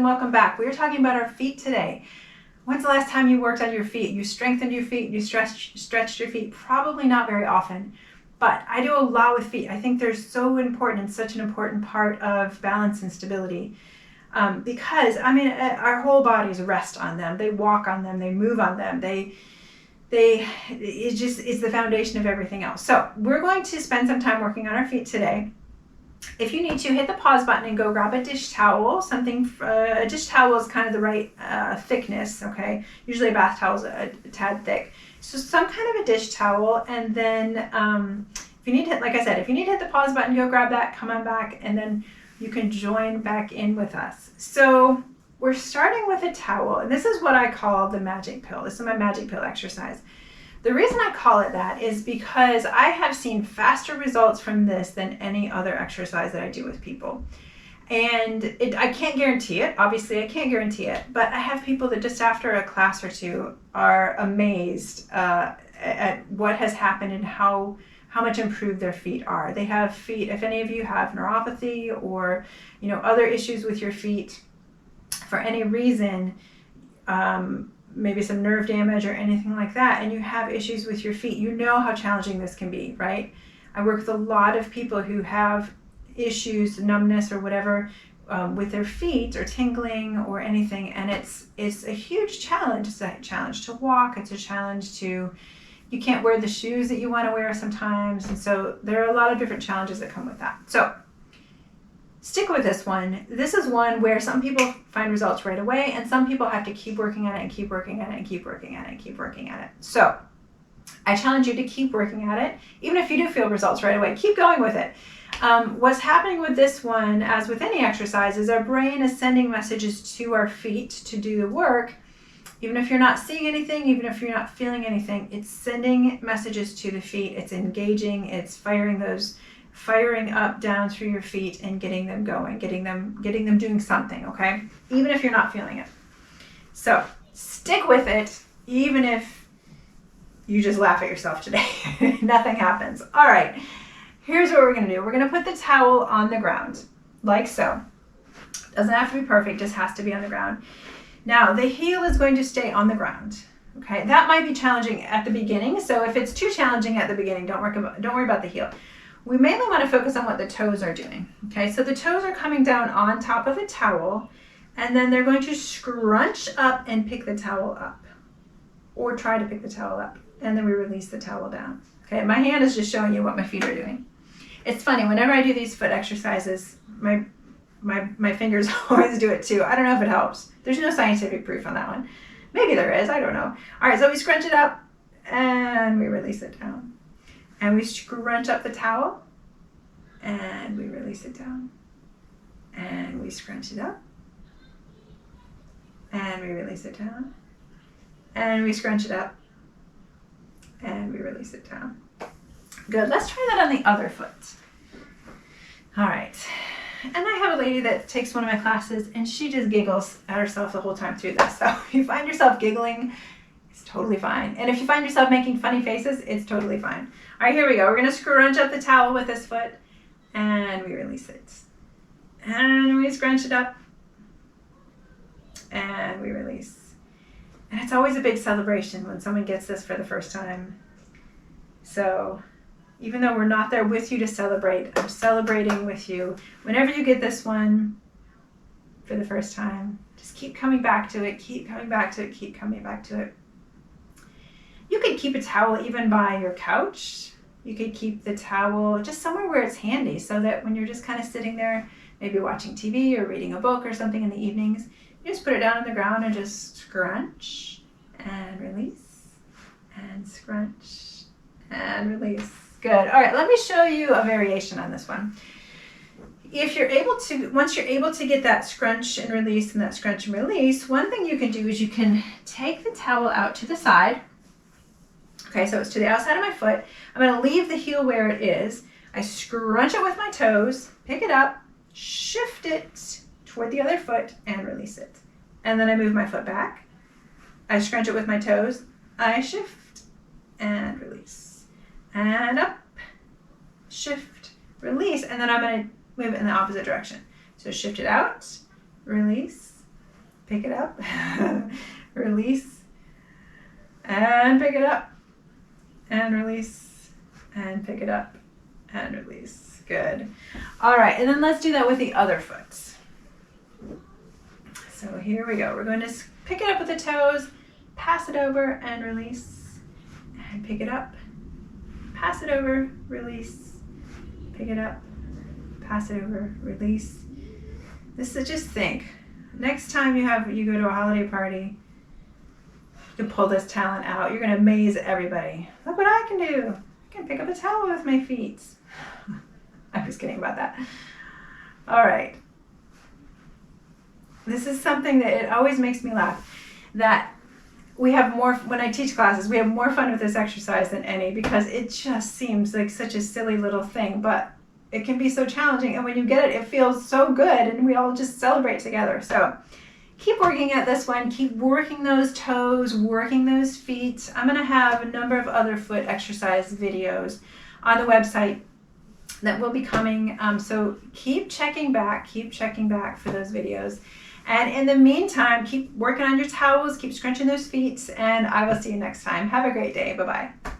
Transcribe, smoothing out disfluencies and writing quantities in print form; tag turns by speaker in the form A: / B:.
A: welcome back. We are talking about our feet today. When's the last time you worked on your feet? You strengthened your feet, you stretched your feet? Probably not very often, but I do a lot with feet. I think they're so important and such an important part of balance and stability. Because our whole bodies rest on them. They walk on them, they move on them. It's the foundation of everything else. So we're going to spend some time working on our feet today. If you need to, hit the pause button and go grab a dish towel. A dish towel is kind of the right thickness, okay? Usually a bath towel is a tad thick. So some kind of a dish towel, and then if you need to, like I said, if you need to hit the pause button, go grab that, come on back, and then you can join back in with us. So we're starting with a towel, and this is what I call the magic pill. This is my magic pill exercise. The reason I call it that is because I have seen faster results from this than any other exercise that I do with people. And I can't guarantee it. Obviously, I can't guarantee it. But I have people that just after a class or two are amazed at what has happened and how much improved their feet are. They have feet, if any of you have neuropathy or other issues with your feet for any reason, maybe some nerve damage or anything like that, and you have issues with your feet, you know how challenging this can be, right? I work with a lot of people who have issues, numbness or whatever, with their feet or tingling or anything, and it's a huge challenge. It's a challenge to walk. It's a challenge to, you can't wear the shoes that you want to wear sometimes, and so there are a lot of different challenges that come with that. So stick with this one. This is one where some people find results right away, and some people have to keep working at it and keep working at it and keep working at it and keep working at it. So I challenge you to keep working at it. Even if you do feel results right away, keep going with it. What's happening with this one, as with any exercise, is our brain is sending messages to our feet to do the work. Even if you're not seeing anything, even if you're not feeling anything, it's sending messages to the feet. It's engaging, it's firing up down through your feet and getting them going, getting them doing something, okay? Even if you're not feeling it. So stick with it, even if you just laugh at yourself today. Nothing happens. All right, here's what we're gonna do. We're gonna put the towel on the ground, like so. Doesn't have to be perfect, just has to be on the ground. Now, the heel is going to stay on the ground. Okay, that might be challenging at the beginning. So if it's too challenging at the beginning, don't worry about the heel. We mainly want to focus on what the toes are doing. Okay, so the toes are coming down on top of a towel, and then they're going to scrunch up and pick the towel up, or try to pick the towel up, and then we release the towel down. Okay, my hand is just showing you what my feet are doing. It's funny, whenever I do these foot exercises, my fingers always do it too. I don't know if it helps. There's no scientific proof on that one. Maybe there is, I don't know. All right, so we scrunch it up, and we release it down. And we scrunch up the towel, and we release it down. And we scrunch it up, and we release it down. And we scrunch it up, and we release it down. Good, let's try that on the other foot. All right, and I have a lady that takes one of my classes, and she just giggles at herself the whole time through this. So if you find yourself giggling, it's totally fine. And if you find yourself making funny faces, it's totally fine. All right, here we go. We're going to scrunch up the towel with this foot, and we release it. And we scrunch it up, and we release. And it's always a big celebration when someone gets this for the first time. So even though we're not there with you to celebrate, I'm celebrating with you. Whenever you get this one for the first time, just keep coming back to it, keep coming back to it, keep coming back to it. You could keep a towel even by your couch. You could keep the towel just somewhere where it's handy, so that when you're just kind of sitting there, maybe watching TV or reading a book or something in the evenings, you just put it down on the ground and just scrunch and release and scrunch and release. Good. All right, let me show you a variation on this one. If you're able to, once you're able to get that scrunch and release and that scrunch and release, one thing you can do is you can take the towel out to the side. Okay, so it's to the outside of my foot. I'm going to leave the heel where it is. I scrunch it with my toes, pick it up, shift it toward the other foot, and release it. And then I move my foot back. I scrunch it with my toes. I shift and release. And up, shift, release. And then I'm going to move it in the opposite direction. So shift it out, release, pick it up, release, and pick it up, and release, and pick it up, and release. Good. All right, and then let's do that with the other foot. So here we go. We're going to pick it up with the toes, pass it over, and release, and pick it up, pass it over, release, pick it up, pass it over, release. This is, just think, next time you go to a holiday party, you can pull this talent out. You're going to amaze everybody. Look what I can do. I can pick up a towel with my feet. I'm just kidding about that. All right. This is something that it always makes me laugh, that we have more, when I teach classes, we have more fun with this exercise than any, because it just seems like such a silly little thing, but it can be so challenging. And when you get it, it feels so good, and we all just celebrate together. So keep working at this one. Keep working those toes, working those feet. I'm going to have a number of other foot exercise videos on the website that will be coming. So keep checking back for those videos. And in the meantime, keep working on your towels, keep scrunching those feet, and I will see you next time. Have a great day. Bye-bye.